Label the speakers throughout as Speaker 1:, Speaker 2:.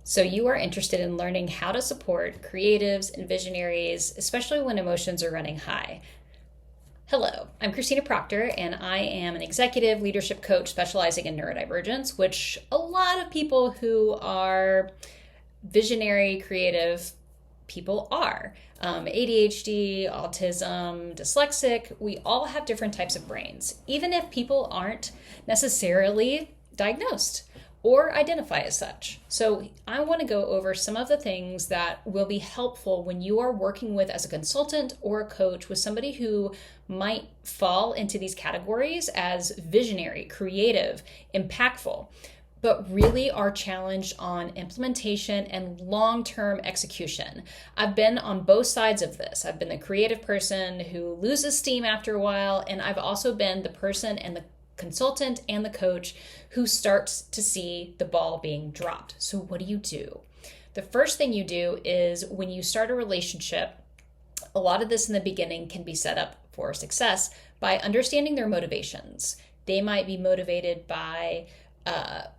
Speaker 1: So, you are interested in learning how to support creatives and visionaries, especially when emotions are running high. Hello, I'm Christina Proctor, and I am an executive leadership coach specializing in neurodivergence, which a lot of people who are visionary, creative people are. ADHD, autism, dyslexic, we all have different types of brains, even if people aren't necessarily diagnosed or identify as such. So I want to go over some of the things that will be helpful when you are working with as a consultant or a coach with somebody who might fall into these categories as visionary, creative, impactful, but really are challenged on implementation and long-term execution. I've been on both sides of this. I've been the creative person who loses steam after a while, and I've also been the person and the consultant and the coach who starts to see the ball being dropped. So what do? The first thing you do is when you start a relationship, a lot of this in the beginning can be set up for success by understanding their motivations. They might be motivated by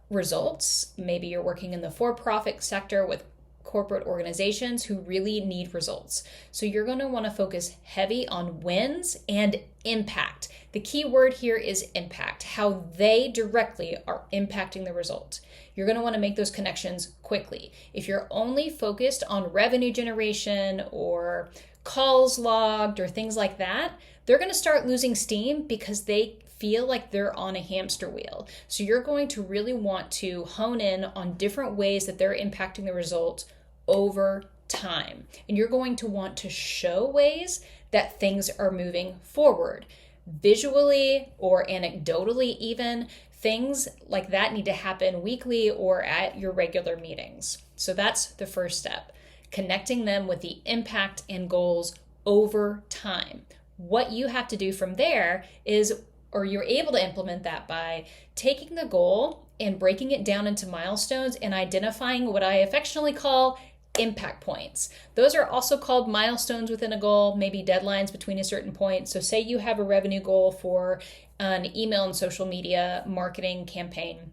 Speaker 1: results. Maybe you're working in the for-profit sector with corporate organizations who really need results. So you're going to want to focus heavy on wins and impact. The key word here is impact, how they directly are impacting the result. You're going to want to make those connections quickly. If you're only focused on revenue generation or calls logged or things like that, they're going to start losing steam because they feel like they're on a hamster wheel. So you're going to really want to hone in on different ways that they're impacting the result over time. And you're going to want to show ways that things are moving forward. Visually or anecdotally even, things like that need to happen weekly or at your regular meetings. So that's the first step, connecting them with the impact and goals over time. What you have to do from there is, or you're able to implement that by taking the goal and breaking it down into milestones and identifying what I affectionately call impact points. Those are also called milestones within a goal, maybe deadlines between a certain point. So say you have a revenue goal for an email and social media marketing campaign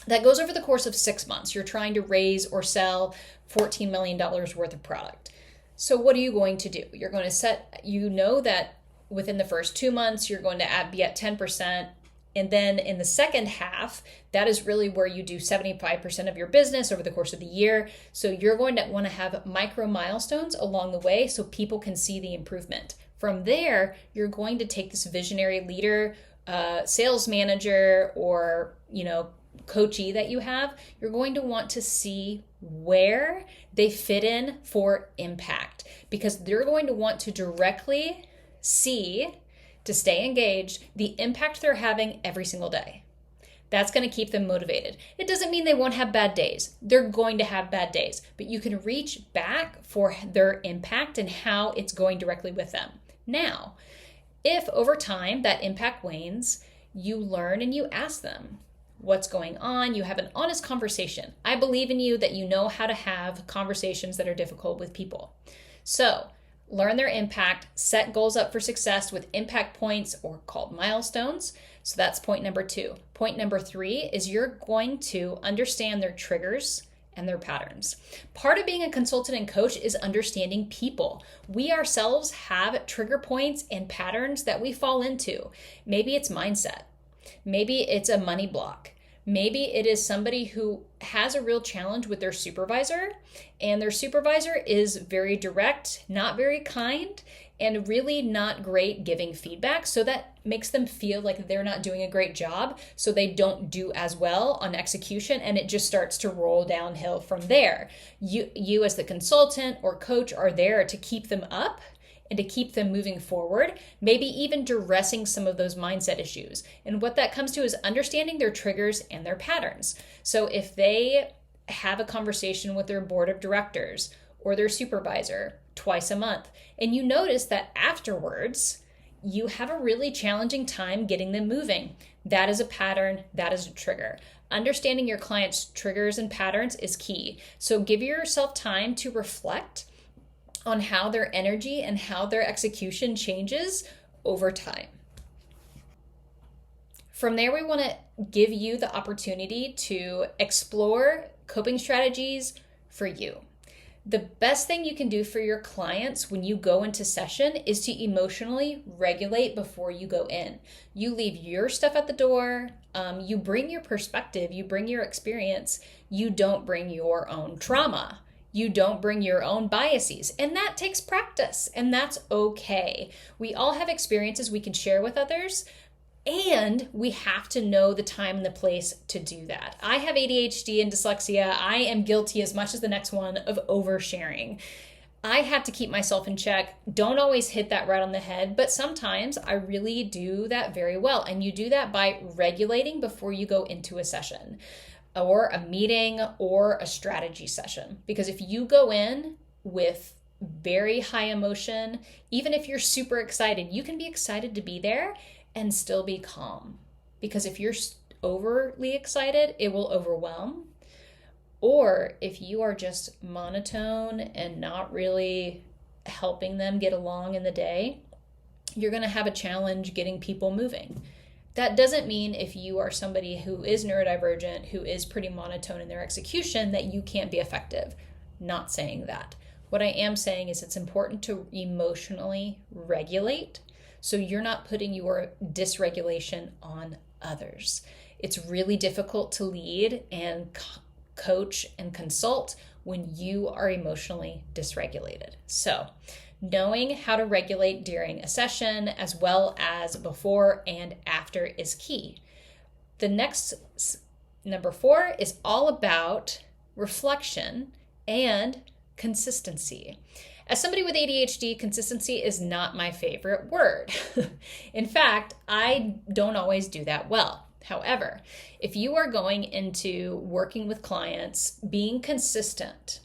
Speaker 1: that goes over the course of 6 months. You're trying to raise or sell $14 million worth of product. So what are you going to do? You're going to set, that within the first 2 months, you're going to be at 10%. And then in the second half, that is really where you do 75% of your business over the course of the year. So you're going to want to have micro milestones along the way so people can see the improvement. From there, you're going to take this visionary leader, sales manager, or, coachee that you have. You're going to want to see where they fit in for impact, because they're going to want to directly see, to stay engaged, the impact they're having every single day. That's going to keep them motivated. It doesn't mean they won't have bad days. They're going to have bad days, but you can reach back for their impact and how it's going directly with them. Now, if over time that impact wanes, you learn and you ask them what's going on. You have an honest conversation. I believe in you that you know how to have conversations that are difficult with people. So, learn their impact, set goals up for success with impact points or called milestones. So that's point number 2. Point number 3 is you're going to understand their triggers and their patterns. Part of being a consultant and coach is understanding people. We ourselves have trigger points and patterns that we fall into. Maybe it's mindset. Maybe it's a money block. Maybe it is somebody who has a real challenge with their supervisor, and their supervisor is very direct, not very kind, and really not great giving feedback. So that makes them feel like they're not doing a great job. So they don't do as well on execution, and it just starts to roll downhill from there. You as the consultant or coach are there to keep them up and to keep them moving forward, maybe even addressing some of those mindset issues. And what that comes to is understanding their triggers and their patterns. So if they have a conversation with their board of directors or their supervisor twice a month, and you notice that afterwards, you have a really challenging time getting them moving, that is a pattern, that is a trigger. Understanding your client's triggers and patterns is key. So give yourself time to reflect on how their energy and how their execution changes over time. From there, we want to give you the opportunity to explore coping strategies, for you. The best thing you can do for your clients when you go into session is to emotionally regulate before you go in. You leave your stuff at the door. You bring your perspective. You bring your experience. You don't bring your own trauma. You don't bring your own biases. And that takes practice. And that's okay. We all have experiences we can share with others. And we have to know the time and the place to do that. I have ADHD and dyslexia. I am guilty as much as the next one of oversharing. I have to keep myself in check. Don't always hit that right on the head, but sometimes I really do that very well. And you do that by regulating before you go into a session or a meeting or a strategy session. Because if you go in with very high emotion, even if you're super excited, you can be excited to be there and still be calm. Because if you're overly excited, it will overwhelm. Or if you are just monotone and not really helping them get along in the day, you're going to have a challenge getting people moving. That doesn't mean if you are somebody who is neurodivergent, who is pretty monotone in their execution, that you can't be effective. Not saying that. What I am saying is it's important to emotionally regulate so you're not putting your dysregulation on others. It's really difficult to lead and coach and consult when you are emotionally dysregulated. So knowing how to regulate during a session as well as before and after is key. The next, number 4, is all about reflection and consistency. As somebody with ADHD, consistency is not my favorite word. In fact, I don't always do that well. However, if you are going into working with clients, being consistent,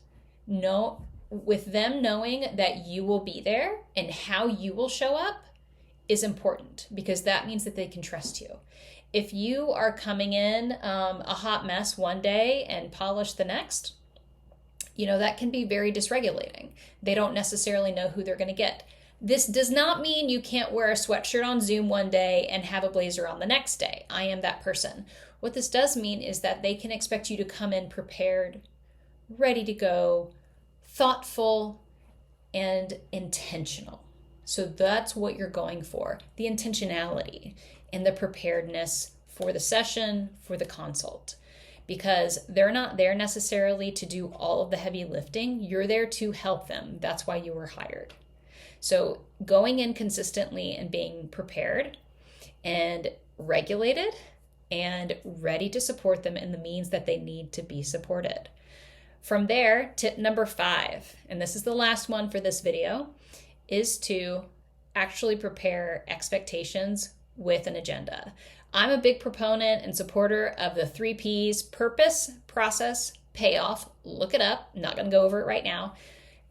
Speaker 1: with them knowing that you will be there and how you will show up is important because that means that they can trust you. If you are coming in a hot mess one day and polished the next, that can be very dysregulating. They don't necessarily know who they're going to get. This does not mean you can't wear a sweatshirt on Zoom one day and have a blazer on the next day. I am that person. What this does mean is that they can expect you to come in prepared, ready to go, thoughtful, and intentional. So that's what you're going for, the intentionality and the preparedness for the session, for the consult. Because they're not there necessarily to do all of the heavy lifting. You're there to help them. That's why you were hired. So going in consistently and being prepared and regulated and ready to support them in the means that they need to be supported. From there, tip number 5, and this is the last one for this video, is to actually prepare expectations with an agenda. I'm a big proponent and supporter of the 3 Ps: purpose, process, payoff. Look it up. I'm not going to go over it right now.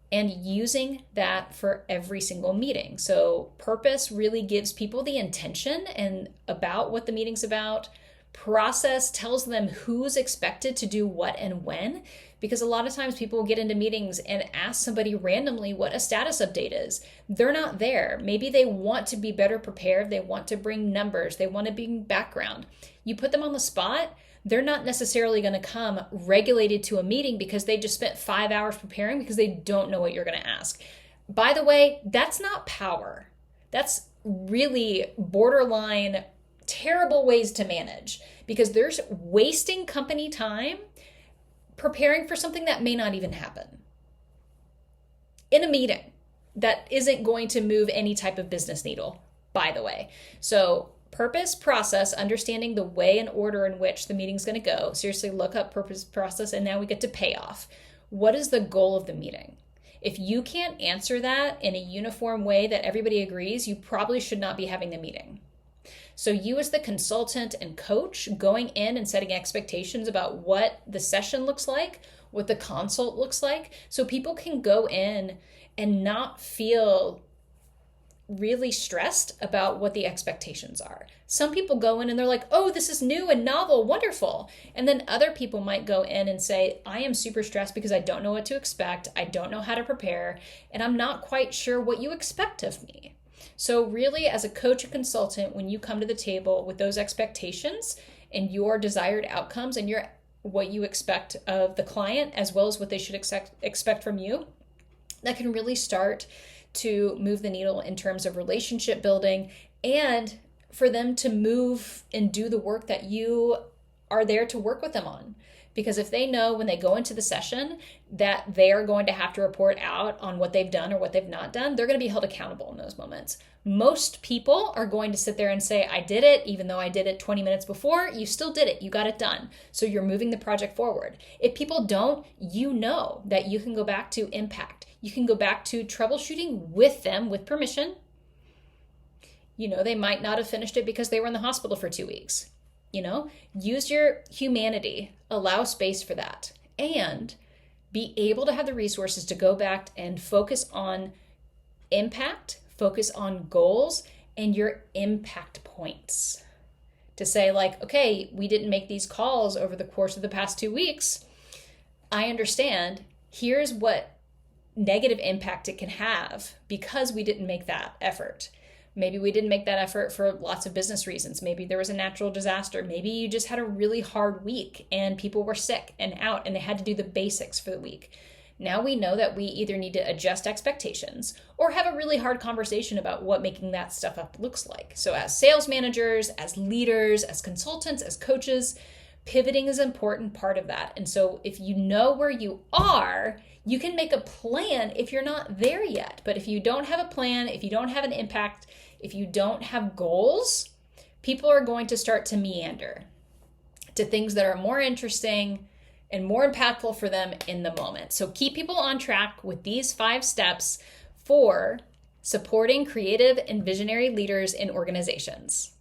Speaker 1: And using that for every single meeting. So purpose really gives people the intention and about what the meeting's about. Process tells them who's expected to do what and when, because a lot of times people will get into meetings and ask somebody randomly what a status update is. They're not there. Maybe they want to be better prepared. They want to bring numbers. They want to bring background. You put them on the spot, they're not necessarily going to come regulated to a meeting because they just spent 5 hours preparing because they don't know what you're going to ask. By the way, that's not power. That's really borderline terrible ways to manage because there's wasting company time preparing for something that may not even happen in a meeting that isn't going to move any type of business needle, by the way. So purpose, process, understanding the way and order in which the meeting's going to go. Seriously, look up purpose, process, and now we get to payoff. What is the goal of the meeting? If you can't answer that in a uniform way that everybody agrees, you probably should not be having the meeting. So you as the consultant and coach going in and setting expectations about what the session looks like, what the consult looks like, so people can go in and not feel really stressed about what the expectations are. Some people go in and they're like, oh, this is new and novel, wonderful. And then other people might go in and say, I am super stressed because I don't know what to expect. I don't know how to prepare, and I'm not quite sure what you expect of me. So really, as a coach or consultant, when you come to the table with those expectations and your desired outcomes and you're what you expect of the client as well as what they should expect from you, that can really start to move the needle in terms of relationship building and for them to move and do the work that you are there to work with them on. Because if they know when they go into the session that they are going to have to report out on what they've done or what they've not done, they're going to be held accountable in those moments. Most people are going to sit there and say, I did it, even though I did it 20 minutes before, you still did it, you got it done. So you're moving the project forward. If people don't, you know that you can go back to impact. You can go back to troubleshooting with them with permission. They might not have finished it because they were in the hospital for 2 weeks. Use your humanity, allow space for that, and be able to have the resources to go back and focus on impact, focus on goals and your impact points. To say okay, we didn't make these calls over the course of the past 2 weeks. I understand. Here's what negative impact it can have because we didn't make that effort. Maybe we didn't make that effort for lots of business reasons. Maybe there was a natural disaster. Maybe you just had a really hard week and people were sick and out and they had to do the basics for the week. Now we know that we either need to adjust expectations or have a really hard conversation about what making that stuff up looks like. So as sales managers, as leaders, as consultants, as coaches, pivoting is an important part of that. And so if you know where you are, you can make a plan if you're not there yet. But if you don't have a plan, if you don't have an impact, if you don't have goals, people are going to start to meander to things that are more interesting and more impactful for them in the moment. So keep people on track with these 5 steps for supporting creative and visionary leaders in organizations.